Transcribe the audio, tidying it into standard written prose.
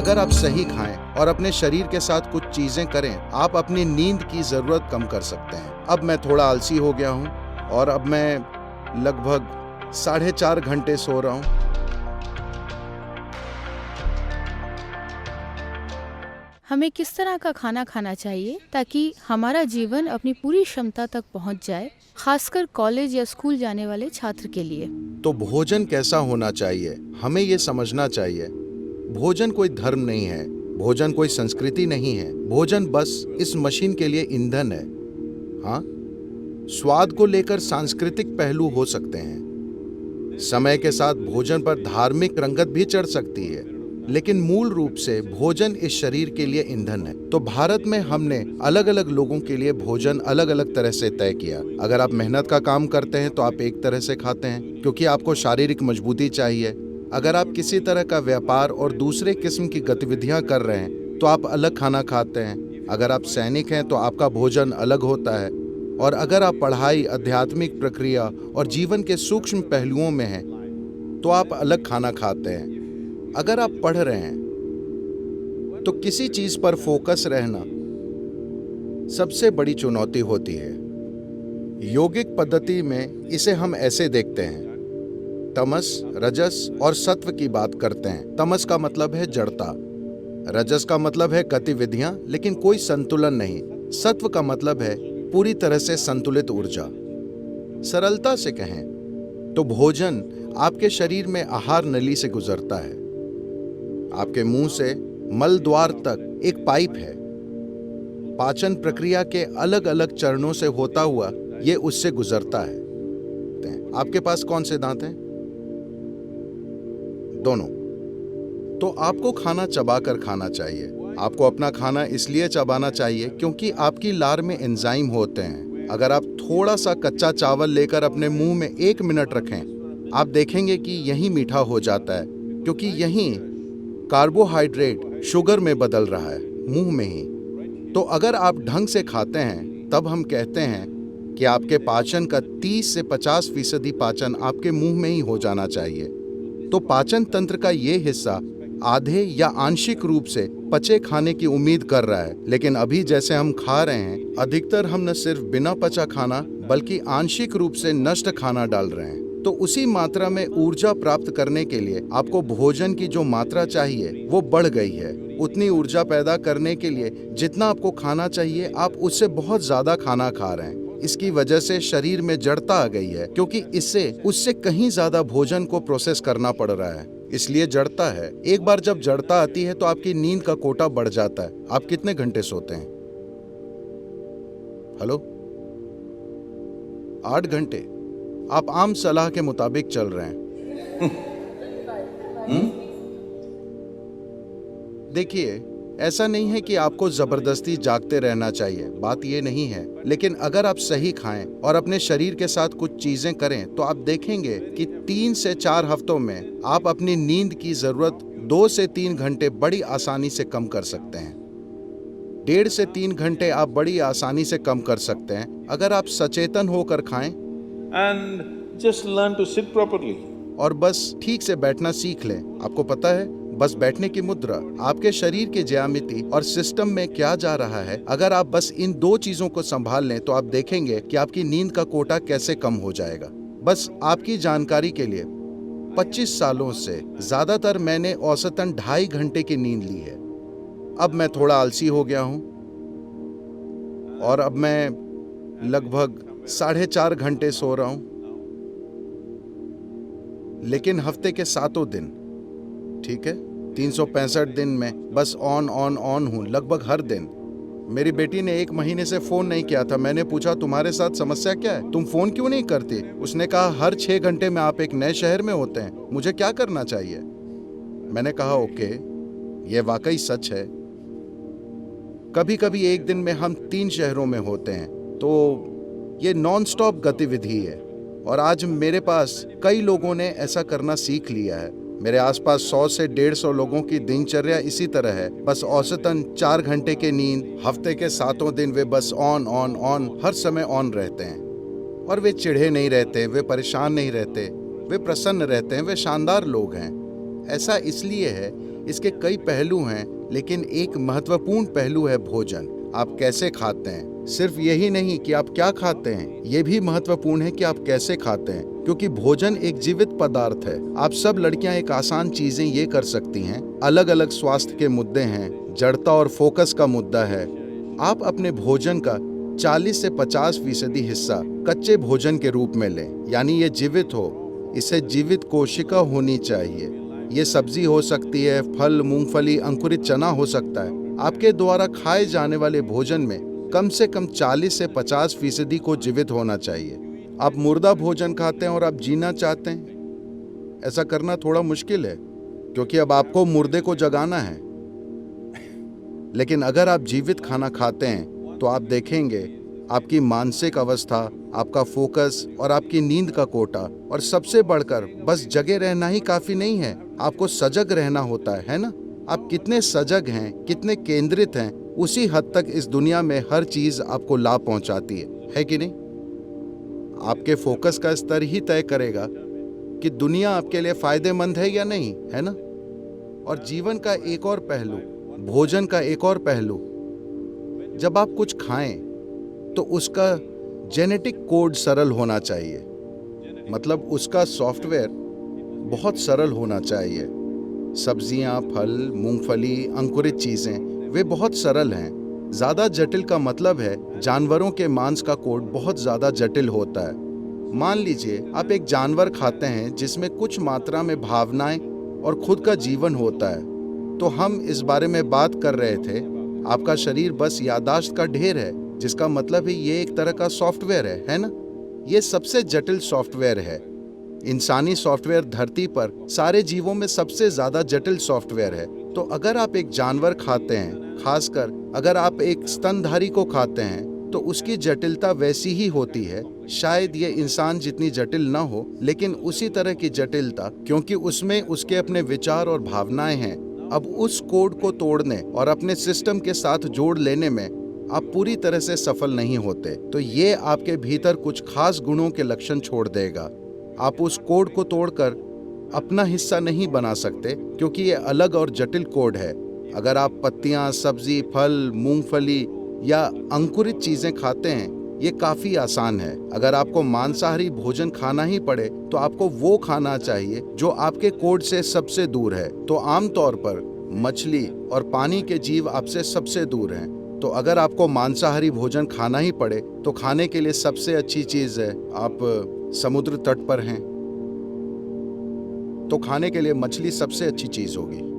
अगर आप सही खाएं और अपने शरीर के साथ कुछ चीजें करें, आप अपनी नींद की जरूरत कम कर सकते हैं। अब मैं थोड़ा आलसी हो गया हूं और अब मैं लगभग 4.5 घंटे सो रहा हूं। हमें किस तरह का खाना खाना चाहिए ताकि हमारा जीवन अपनी पूरी क्षमता तक पहुंच जाए, खासकर कॉलेज या स्कूल जाने वाले छात्र के लिए? तो भोजन कैसा होना चाहिए, हमें ये समझना चाहिए। भोजन कोई धर्म नहीं है, भोजन कोई संस्कृति नहीं है, भोजन बस इस मशीन के लिए ईंधन है। हाँ, स्वाद को लेकर सांस्कृतिक पहलू हो सकते हैं। समय के साथ भोजन पर धार्मिक रंगत भी चढ़ सकती है, लेकिन मूल रूप से भोजन इस शरीर के लिए ईंधन है। तो भारत में हमने अलग अलग लोगों के लिए भोजन अलग अलग तरह से तय किया। अगर आप मेहनत का काम करते हैं तो आप एक तरह से खाते हैं, क्योंकि आपको शारीरिक मजबूती चाहिए। अगर आप किसी तरह का व्यापार और दूसरे किस्म की गतिविधियां कर रहे हैं तो आप अलग खाना खाते हैं। अगर आप सैनिक हैं तो आपका भोजन अलग होता है। और अगर आप पढ़ाई, आध्यात्मिक प्रक्रिया और जीवन के सूक्ष्म पहलुओं में हैं तो आप अलग खाना खाते हैं। अगर आप पढ़ रहे हैं तो किसी चीज पर फोकस रहना सबसे बड़ी चुनौती होती है। योगिक पद्धति में इसे हम ऐसे देखते हैं, तमस, रजस और सत्व की बात करते हैं। तमस का मतलब है जड़ता, रजस का मतलब है गतिविधियां लेकिन कोई संतुलन नहीं, सत्व का मतलब है पूरी तरह से संतुलित ऊर्जा। सरलता से कहें तो भोजन आपके शरीर में आहार नली से गुजरता है। आपके मुंह से मल द्वार तक एक पाइप है। पाचन प्रक्रिया के अलग अलग चरणों से होता हुआ ये उससे गुजरता है। आपके पास कौन से दांत हैं? दोनों। तो आपको खाना चबाकर खाना चाहिए। आपको अपना खाना इसलिए चबाना चाहिए क्योंकि आपकी लार में एंजाइम होते हैं। अगर आप थोड़ा सा कच्चा चावल लेकर अपने मुंह में 1 मिनट रखें, आप देखेंगे कि यही मीठा हो जाता है, क्योंकि यही कार्बोहाइड्रेट शुगर में बदल रहा है, मुंह में ही। तो अगर आप ढंग से खाते हैं तब हम कहते हैं कि आपके पाचन का 30 से 50% पाचन आपके मुंह में ही हो जाना चाहिए। तो पाचन तंत्र का ये हिस्सा आधे या आंशिक रूप से पचे खाने की उम्मीद कर रहा है, लेकिन अभी जैसे हम खा रहे हैं, अधिकतर हम न सिर्फ बिना पचा खाना बल्कि आंशिक रूप से नष्ट खाना डाल रहे हैं। तो उसी मात्रा में ऊर्जा प्राप्त करने के लिए आपको भोजन की जो मात्रा चाहिए वो बढ़ गई है। उतनी ऊर्जा पैदा करने के लिए जितना आपको खाना चाहिए, आप उससे बहुत ज्यादा खाना खा रहे हैं। इसकी वजह से शरीर में जड़ता आ गई है, क्योंकि इससे उससे कहीं ज्यादा भोजन को प्रोसेस करना पड़ रहा है, इसलिए जड़ता है। एक बार जब जड़ता आती है तो आपकी नींद का कोटा बढ़ जाता है। आप कितने घंटे सोते हैं? हेलो? 8 घंटे। आप आम सलाह के मुताबिक चल रहे हैं। देखिए, ऐसा नहीं है कि आपको जबरदस्ती जागते रहना चाहिए, बात ये नहीं है। लेकिन अगर आप सही खाएं और अपने शरीर के साथ कुछ चीजें करें तो आप देखेंगे कि 3 से 4 हफ्तों में आप अपनी नींद की जरूरत 2 से 3 घंटे बड़ी आसानी से कम कर सकते हैं। 1.5 से 3 घंटे आप बड़ी आसानी से कम कर सकते हैं अगर आप सचेतन होकर खाएं and just learn to sit properly. और बस ठीक से बैठना सीख लें। आपको पता है, बस बैठने की मुद्रा आपके शरीर के ज्यामिति और सिस्टम में क्या जा रहा है, अगर आप बस इन 2 चीजों को संभाल लें तो आप देखेंगे कि आपकी नींद का कोटा कैसे कम हो जाएगा। बस आपकी जानकारी के लिए, 25 सालों से ज्यादातर मैंने औसतन 2.5 घंटे की नींद ली है। अब मैं थोड़ा आलसी हो गया हूं और अब मैं लगभग 4.5 घंटे सो रहा हूं, लेकिन हफ्ते के 7 दिन, ठीक है, 365 दिन में बस ऑन हूं, लगभग हर दिन। मेरी बेटी ने 1 महीने से फोन नहीं किया था। मैंने पूछा, तुम्हारे साथ समस्या क्या है, तुम फोन क्यों नहीं करती? उसने कहा, हर 6 घंटे में आप एक नए शहर में होते हैं, मुझे क्या करना चाहिए? मैंने कहा, ओके, ये वाकई सच है। कभी कभी एक दिन में हम 3 शहरों में होते हैं, तो ये नॉन स्टॉप गतिविधि है। और आज मेरे पास कई लोगों ने ऐसा करना सीख लिया है। मेरे आसपास 100 से 150 लोगों की दिनचर्या इसी तरह है, बस औसतन 4 घंटे की नींद, हफ्ते के 7 दिन वे बस ऑन हर समय ऑन रहते हैं। और वे चिढ़े नहीं रहते, वे परेशान नहीं रहते, वे प्रसन्न रहते हैं, वे शानदार लोग हैं। ऐसा इसलिए है, इसके कई पहलू हैं, लेकिन एक महत्वपूर्ण पहलू है भोजन। आप कैसे खाते हैं। सिर्फ यही नहीं कि आप क्या खाते हैं, ये भी महत्वपूर्ण है कि आप कैसे खाते हैं, क्योंकि भोजन एक जीवित पदार्थ है। आप सब लड़कियां एक आसान चीजें ये कर सकती हैं। अलग अलग स्वास्थ्य के मुद्दे हैं, जड़ता और फोकस का मुद्दा है। आप अपने भोजन का 40 से 50% हिस्सा कच्चे भोजन के रूप में लें, यानी ये जीवित हो, इसे जीवित कोशिका होनी चाहिए। ये सब्जी हो सकती है, फल, मूंगफली, अंकुरित चना हो सकता है। आपके द्वारा खाए जाने वाले भोजन में कम से कम 40 से 50% को जीवित होना चाहिए। आप मुर्दा भोजन खाते हैं और आप जीना चाहते हैं, ऐसा करना थोड़ा मुश्किल है, क्योंकि अब आपको मुर्दे को जगाना है। लेकिन अगर आप जीवित खाना खाते हैं तो आप देखेंगे आपकी मानसिक अवस्था, आपका फोकस और आपकी नींद का कोटा, और सबसे बढ़कर बस जगे रहना ही काफी नहीं है, आपको सजग रहना होता है ना। आप कितने सजग हैं, कितने केंद्रित हैं, उसी हद तक इस दुनिया में हर चीज आपको लाभ पहुंचाती है कि नहीं। आपके फोकस का स्तर ही तय करेगा कि दुनिया आपके लिए फायदेमंद है या नहीं, है ना। और जीवन का एक और पहलू, भोजन का एक और पहलू, जब आप कुछ खाएं तो उसका जेनेटिक कोड सरल होना चाहिए, मतलब उसका सॉफ्टवेयर बहुत सरल होना चाहिए। सब्जियां, फल, मूंगफली, अंकुरित चीजें, वे बहुत सरल हैं। ज्यादा जटिल का मतलब है जानवरों के मांस का कोड बहुत ज्यादा जटिल होता है। मान लीजिए आप एक जानवर खाते हैं जिसमें कुछ मात्रा में भावनाएं और खुद का जीवन होता है। तो हम इस बारे में बात कर रहे थे, आपका शरीर बस याददाश्त का ढेर है, जिसका मतलब है ये एक तरह का सॉफ्टवेयर है ना। ये सबसे जटिल सॉफ्टवेयर है। इंसानी सॉफ्टवेयर धरती पर सारे जीवों में सबसे ज्यादा जटिल सॉफ्टवेयर है। तो अगर आप एक जानवर खाते हैं, खासकर अगर आप एक स्तनधारी को खाते हैं, तो उसकी जटिलता वैसी ही होती है। शायद ये इंसान जितनी जटिल ना हो, लेकिन उसी तरह की जटिलता, क्योंकि उसमें उसके अपने विचार और भावनाएं हैं। अब उस कोड को तोड़ने और अपने सिस्टम के साथ जोड़ लेने में आप पूरी तरह से सफल नहीं होते, तो ये आपके भीतर कुछ खास गुणों के लक्षण छोड़ देगा। आप उस कोड को तोड़कर अपना हिस्सा नहीं बना सकते, क्योंकि ये अलग और जटिल कोड है। अगर आप पत्तियां, सब्जी, फल, मूंगफली या अंकुरित चीजें खाते हैं, ये काफी आसान है। अगर आपको मांसाहारी भोजन खाना ही पड़े तो आपको वो खाना चाहिए जो आपके कोड से सबसे दूर है। तो आमतौर पर मछली और पानी के जीव आपसे सबसे दूर हैं। तो अगर आपको मांसाहारी भोजन खाना ही पड़े तो खाने के लिए सबसे अच्छी चीज है, आप समुद्र तट पर हैं तो खाने के लिए मछली सबसे अच्छी चीज होगी।